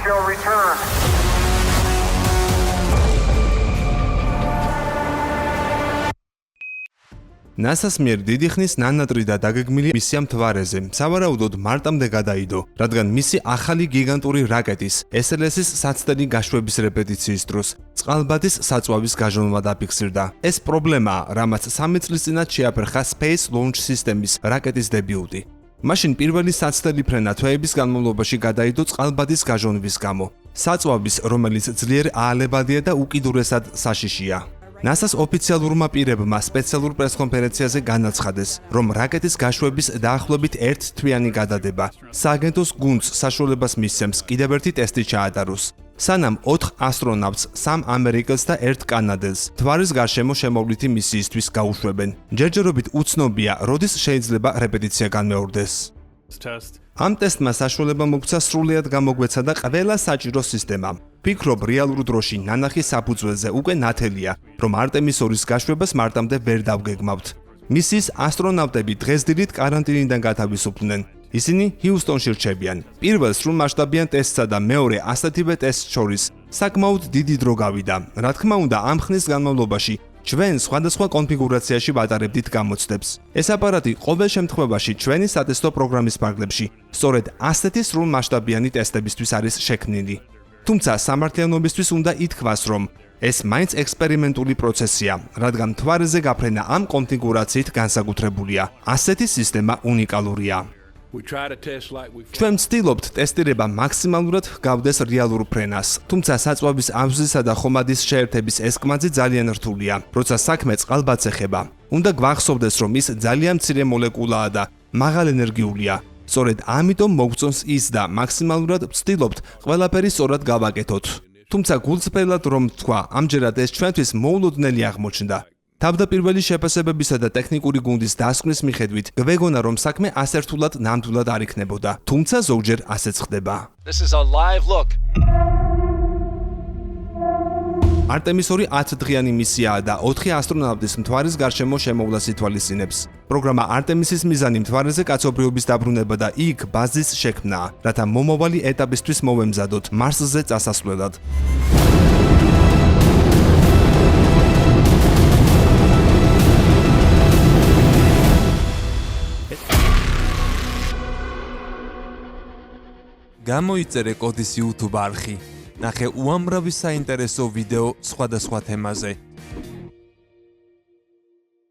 shall return. NASA-ს მიერ დიდი ხნის ნანატრი და დაგეგმილი მისია მთვარეზე, სავარაუდოდ მარტამდე გადაიდო, რადგან მისი ახალი გიგანტური რაკეტის SLS-ის საცდელი გაშვების რეპეტიციის დროს წყალბადის საწვავის გაჟონვა დაფიქსირდა. ეს პრობლემაა, რამაც 3 წლის წინათ შეაფერხა Space Launch System-ის რაკეტის დებიუტი. მაშინ პირველი საცდელი ფრენა თვეების განმავლობაში გადაიდო წყალბადის გაჟონვის გამო. საწვავის, რომელიც ძლიერ აალებადია და უკიდურესად საშიშია. NASA-ს ოფიციალურმა პირებმა სპეციალურ პრესკონფერენციაზე განაცხადეს, რომ რაკეტის გაშვების დაახლოებით 1 თვიანი გადადება სააგენტოს გუნდს საშუალებას მისცემს კიდევ ერთი ტესტი ჩაატაროს. სანამ 4 ასტრონავტს, 3 ამერიკელს და 1 კანადელს მთვარის გარშემო შემოვლითი მისიისთვის გაუშვებენ. ჯერჯერობით უცნობია, როდის შეიძლება რეპეტიცია განმეორდეს. ამ ტესტმა საშუალება მოგცა სრულად გამოგვეცადა ყველა საჭირო სისტემა. ფიქრობ, რეალურ დროში ნანახის საფუძველზე უკვე ნათელია, რომ არტემის 2-ის გაშვებას მარტამდე ვერ დავგეგმავთ. მისიის ასტრონავტები დღეს დილით კარანტინიდან გათავისუფლდნენ. ისინი ჰიუსტონში რჩებიან. პირველ სრულმასშტაბიან ტესტსა და მეორე ასეთივე ტესტს შორის საკმაოდ დიდი დრო გავიდა. რა თქმა უნდა, ამ ხნის განმავლობაში ჩვენ სხვადასხვა კონფიგურაციაში ვატარებდით გამოცდებს. ეს აპარატი ყოველ შემთხვევაში ჩვენი სატესტო პროგრამის ფარგლებში სწორედ ასეთი სრულმასშტაბიანი ტესტებისთვის არის შექმნილი. თუმცა სამართლიანობისთვის უნდა ითქვას, რომ ეს მაინც ექსპერიმენტული პროცესია, რადგან მთვარეზე გაფრენა ამ კონფიგურაციით განსაკუთრებულია. ასეთი სისტემა უნიკალურია. ჩვენ ვცდილობთ ტესტირება მაქსიმალურად ჰგავდეს რეალურ ფრენას, თუმცა საწვავის ავზისა და ხომადის შეერთების ესკმაძი ძალიან რთულია, როცა საქმე წყალბადს ეხება. უნდა გვახსოვდეს, რომ ის ძალიან მცირე მოლეკულაა და მაღალენერგიულია. სწორედ ამიტომ მოგწონს ის და მაქსიმალურად ვცდილობთ ყველაფერი სწორად გავაკეთოთ. თუმცა გულწრფელად რომ ვთქვა, ამჯერად ეს ჩვენთვის მოულოდნელი აღმოჩნდა. თავდაპირველი შეფასებებისა და ტექნიკური გუნდის დასკვნის მიხედვით, გვეგონა რომ საქმე ასე რთულად ნამდვილად არ იქნებოდა, თუმცა ზოგჯერ ასეც ხდება. არტემის 2 10 დღიანი მისიაა და 4 ასტრონავტის მთვარის გარშემო შემოვლას ითვალისწინებს. პროგრამა არტემისის მიზანი მთვარეზე კაცობრიობის დაბრუნება და იქ ბაზის შექმნაა, რათა მომავალი ეტაპისთვის მოვემზადოთ მარსზე წასასვლელად. გამოიწერე კოდის YouTube არხი. ნახე უამრავი საინტერესო ვიდეო სხვადასხვა თემაზე.